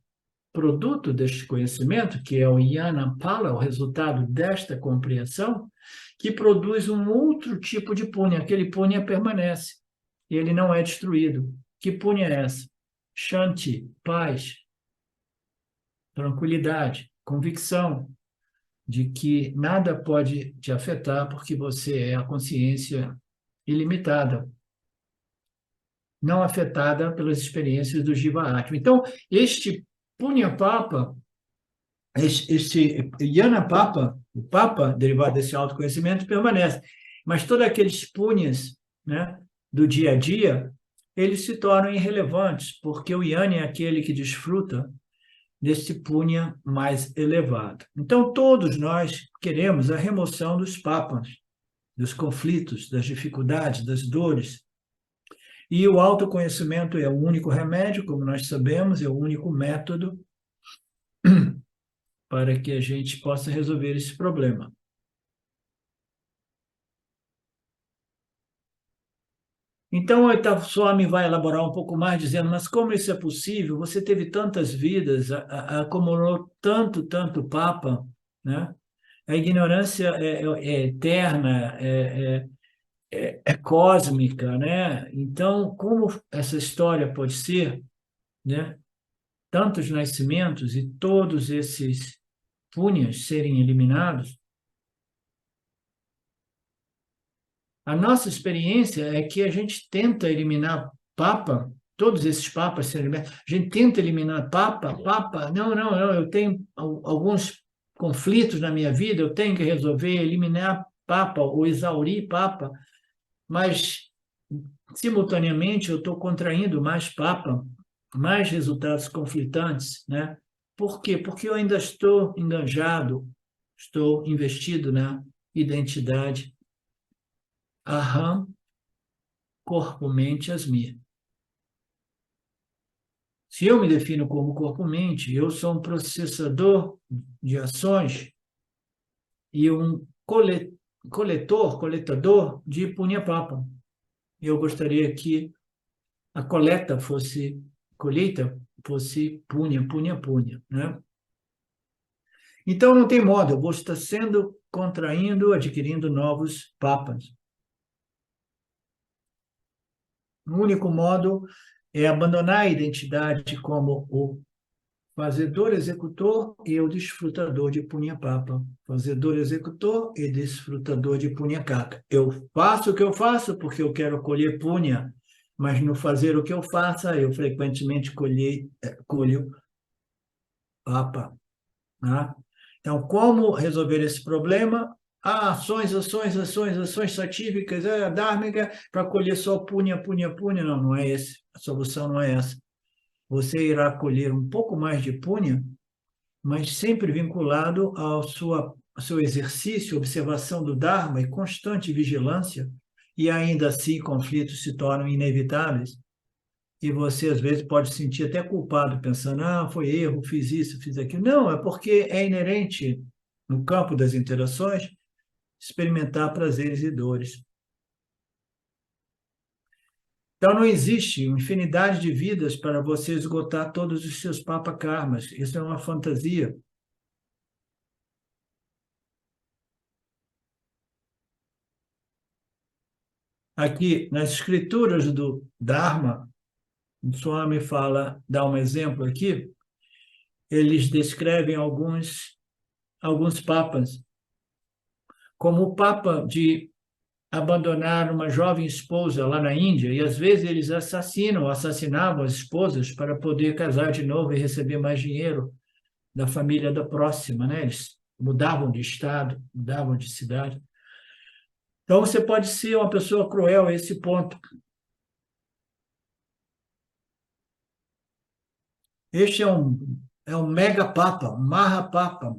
produto deste conhecimento, que é o Jnana-pala, o resultado desta compreensão, que produz um outro tipo de punya. Aquele punya permanece, e ele não é destruído. Que punya é essa? Shanti, paz, tranquilidade, convicção de que nada pode te afetar porque você é a consciência ilimitada, não afetada pelas experiências do Jiva-Atma. Então, este Punya-Papa, este Jnana-Papa, O Papa, derivado desse autoconhecimento, permanece. Mas todos aqueles punhas, né, do dia a dia, eles se tornam irrelevantes, porque o Jnana é aquele que desfruta desse punha mais elevado. Então, todos nós queremos a remoção dos papas, dos conflitos, das dificuldades, das dores. E o autoconhecimento é o único remédio, como nós sabemos, é o único método para que a gente possa resolver esse problema. Então, o oitavo Swami vai elaborar um pouco mais, dizendo, mas como isso é possível? Você teve tantas vidas, acumulou tanto Papa, né? A ignorância é eterna, é cósmica, né? Então, como essa história pode ser, né? Tantos nascimentos e todos esses punhas serem eliminados? A nossa experiência é que a gente tenta eliminar Papa, todos esses papas serem eliminados, a gente tenta eliminar Papa, não, eu tenho alguns conflitos na minha vida, eu tenho que resolver, eliminar Papa ou exaurir Papa, mas, simultaneamente, eu estou contraindo mais Papa, mais resultados conflitantes, né? Por quê? Porque eu ainda estou enganjado, estou investido na identidade Aham, corpo, mente, asmi. Se eu me defino como corpo-mente, eu sou um processador de ações e um coletador de punha-papa. Eu gostaria que a coleta fosse, colheita fosse punha, né? Então, não tem modo, eu vou estar sendo, contraindo, adquirindo novos papas. O único modo é abandonar a identidade como o fazedor-executor e o desfrutador de punha-papa. Fazedor-executor e desfrutador de punha-kaka. Eu faço o que eu faço porque eu quero colher punha, mas no fazer o que eu faço, eu frequentemente colho papa. Né? Então, como resolver esse problema? Ações satívicas, dharmica, para colher só punha. Não, não é esse. A solução não é essa. Você irá colher um pouco mais de punha, mas sempre vinculado ao seu exercício, observação do Dharma e constante vigilância, e ainda assim conflitos se tornam inevitáveis. E você, às vezes, pode se sentir até culpado, pensando, foi erro, fiz isso, fiz aquilo. Não, é porque é inerente, no campo das interações, experimentar prazeres e dores. Então, não existe uma infinidade de vidas para você esgotar todos os seus papa-karmas. Isso é uma fantasia. Aqui, nas escrituras do Dharma, o Swami dá um exemplo aqui, eles descrevem alguns papas, como o papa de abandonar uma jovem esposa lá na Índia, e às vezes eles assassinavam as esposas para poder casar de novo e receber mais dinheiro da família da próxima, né? Eles mudavam de estado, mudavam de cidade. Então, você pode ser uma pessoa cruel a esse ponto. Este é um mega papa, um maha papa.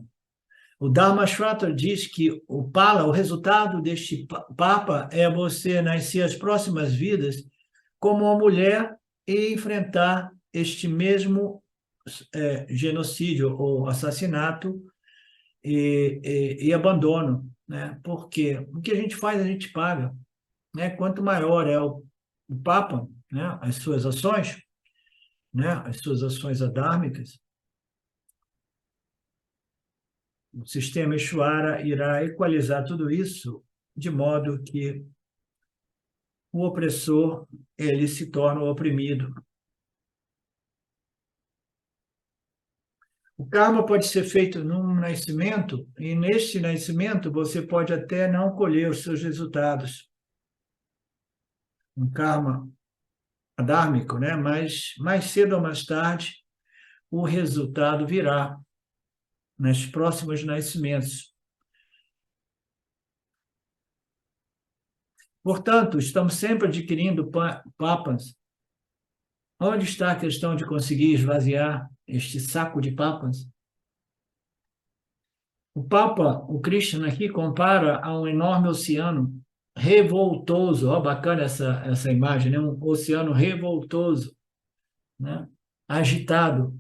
O Dharmashvata diz que o resultado deste papa é você nascer as próximas vidas como uma mulher e enfrentar este mesmo genocídio ou assassinato e abandono, né? Porque o que a gente faz, a gente paga, né? Quanto maior é o papa, né? As suas ações, né? As suas ações adármicas, o sistema Ishvara irá equalizar tudo isso de modo que o opressor ele se torna o oprimido. O karma pode ser feito num nascimento, e neste nascimento você pode até não colher os seus resultados. Um karma adármico, né? Mas mais cedo ou mais tarde o resultado virá nos próximos nascimentos. Portanto, estamos sempre adquirindo papas. Onde está a questão de conseguir esvaziar este saco de papas? O Papa, o Krishna aqui compara a um enorme oceano revoltoso. Ó, bacana essa imagem, né? Um oceano revoltoso, né? Agitado,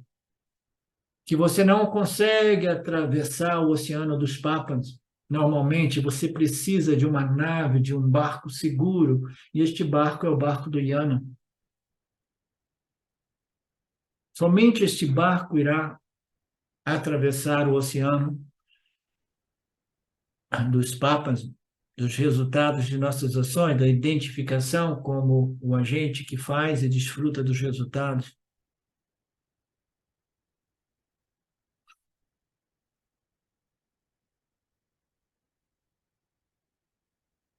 que você não consegue atravessar o oceano dos papas. Normalmente, você precisa de uma nave, de um barco seguro, e este barco é o barco do Yana. Somente este barco irá atravessar o oceano dos papas, dos resultados de nossas ações, da identificação como o agente que faz e desfruta dos resultados.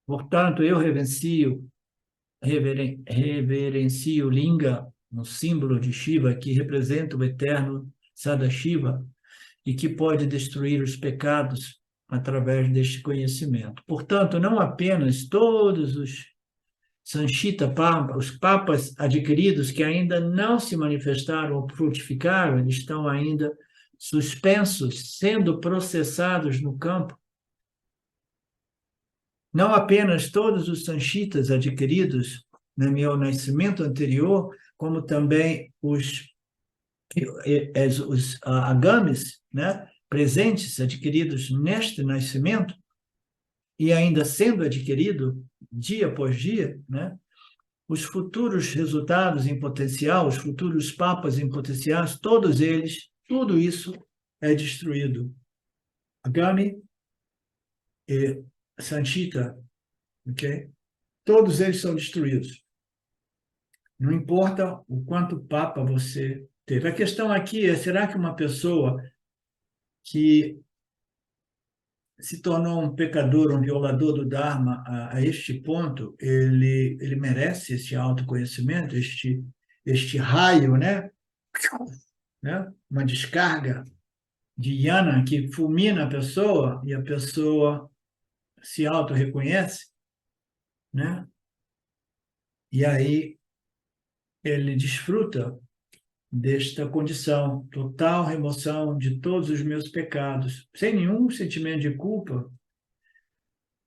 Portanto, eu reverencio Linga, um símbolo de Shiva que representa o eterno Sadashiva e que pode destruir os pecados através deste conhecimento. Portanto, não apenas todos os Sanchita Papa, os papas adquiridos que ainda não se manifestaram ou frutificaram, eles estão ainda suspensos, sendo processados no campo. Não apenas todos os Sanchitas adquiridos no meu nascimento anterior, como também os agames, né, presentes adquiridos neste nascimento e ainda sendo adquirido dia após dia, né, os futuros resultados em potencial, os futuros papas em potenciais, todos eles, tudo isso é destruído. Agami e Sanchita, ok? Todos eles são destruídos. Não importa o quanto papa você teve. A questão aqui é, será que uma pessoa que se tornou um pecador, um violador do Dharma a este ponto, ele merece esse autoconhecimento, este raio, né? Uma descarga de yana que fulmina a pessoa e a pessoa se auto-reconhece, né? E aí ele desfruta desta condição, total remoção de todos os meus pecados, sem nenhum sentimento de culpa,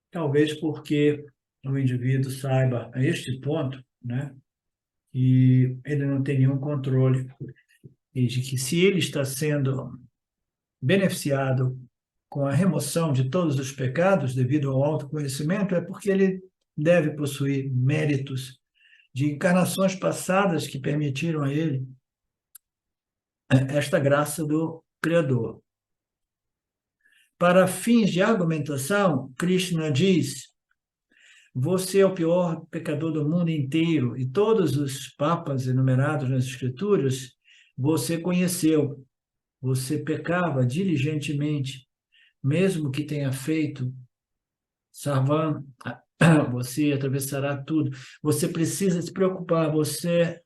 talvez porque o indivíduo saiba a este ponto, né, que ele não tem nenhum controle e de que se ele está sendo beneficiado com a remoção de todos os pecados devido ao autoconhecimento, é porque ele deve possuir méritos de encarnações passadas que permitiram a ele esta graça do Criador. Para fins de argumentação, Krishna diz: você é o pior pecador do mundo inteiro, e todos os papas enumerados nas Escrituras você conheceu. Você pecava diligentemente, mesmo que tenha feito sarvam, você atravessará tudo. Você precisa se preocupar, você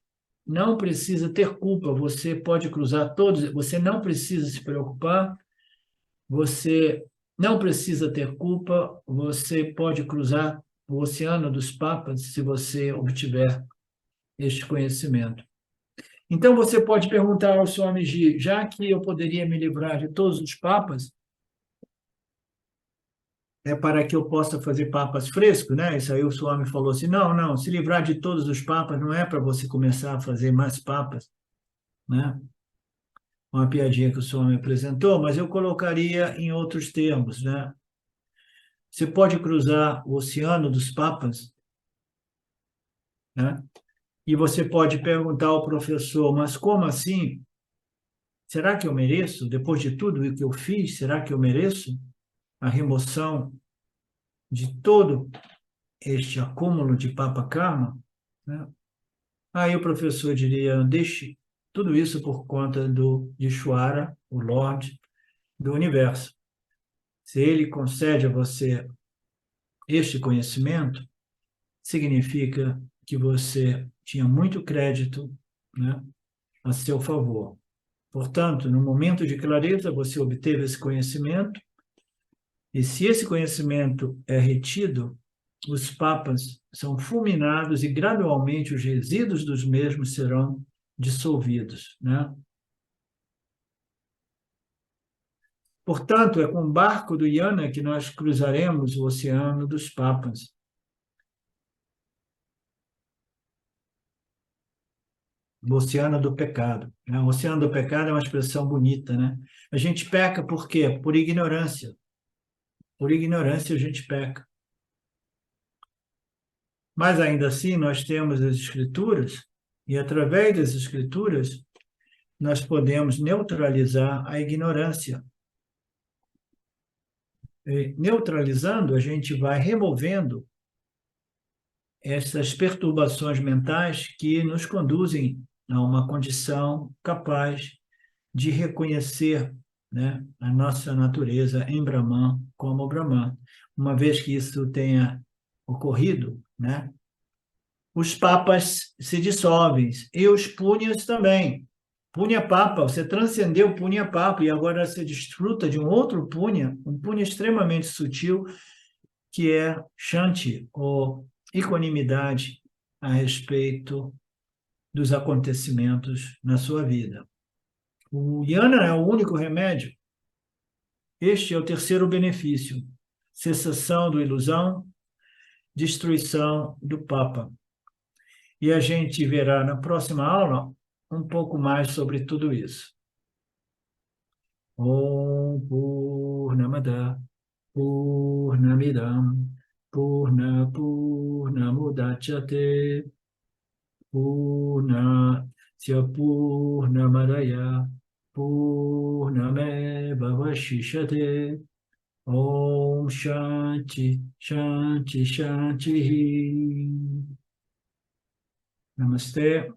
não precisa ter culpa, você pode cruzar todos, você não precisa se preocupar, você não precisa ter culpa, você pode cruzar o oceano dos papas se você obtiver este conhecimento. Então você pode perguntar ao Swamiji, já que eu poderia me livrar de todos os papas, é para que eu possa fazer papas frescos, né? Isso aí o Swami falou assim, não, se livrar de todos os papas não é para você começar a fazer mais papas, né? Uma piadinha que o Swami apresentou, mas eu colocaria em outros termos, né? Você pode cruzar o oceano dos papas, né? E você pode perguntar ao professor, mas como assim? Será que eu mereço? Depois de tudo o que eu fiz, será que eu mereço a remoção de todo este acúmulo de papa karma, né? Aí o professor diria, deixe tudo isso por conta do Ishvara, o Lorde do Universo. Se ele concede a você este conhecimento, significa que você tinha muito crédito, né, a seu favor. Portanto, no momento de clareza, você obteve esse conhecimento, e se esse conhecimento é retido, os papas são fulminados e gradualmente os resíduos dos mesmos serão dissolvidos, né? Portanto, é com o barco do Yana que nós cruzaremos o oceano dos papas. O oceano do pecado, né? O oceano do pecado é uma expressão bonita, né? A gente peca por quê? Por ignorância. Por ignorância a gente peca. Mas ainda assim nós temos as escrituras e através das escrituras nós podemos neutralizar a ignorância. E, neutralizando, a gente vai removendo essas perturbações mentais que nos conduzem a uma condição capaz de reconhecer, né, a nossa natureza em Brahman como Brahman. Uma vez que isso tenha ocorrido, né, os papas se dissolvem e os punhas também. Punha Papa, você transcendeu o Punha Papa e agora você desfruta de um outro Punha, um Punha extremamente sutil, que é Shanti, ou equanimidade a respeito dos acontecimentos na sua vida. O Yana é o único remédio. Este é o terceiro benefício: cessação da ilusão, destruição do Papa. E a gente verá na próxima aula um pouco mais sobre tudo isso. Om Purnamada Purnamidam Purnamudachyate Purnasya Purnamadaya Purnameva Vashishyate. Om Shanti Shanti Shanti. Namastê.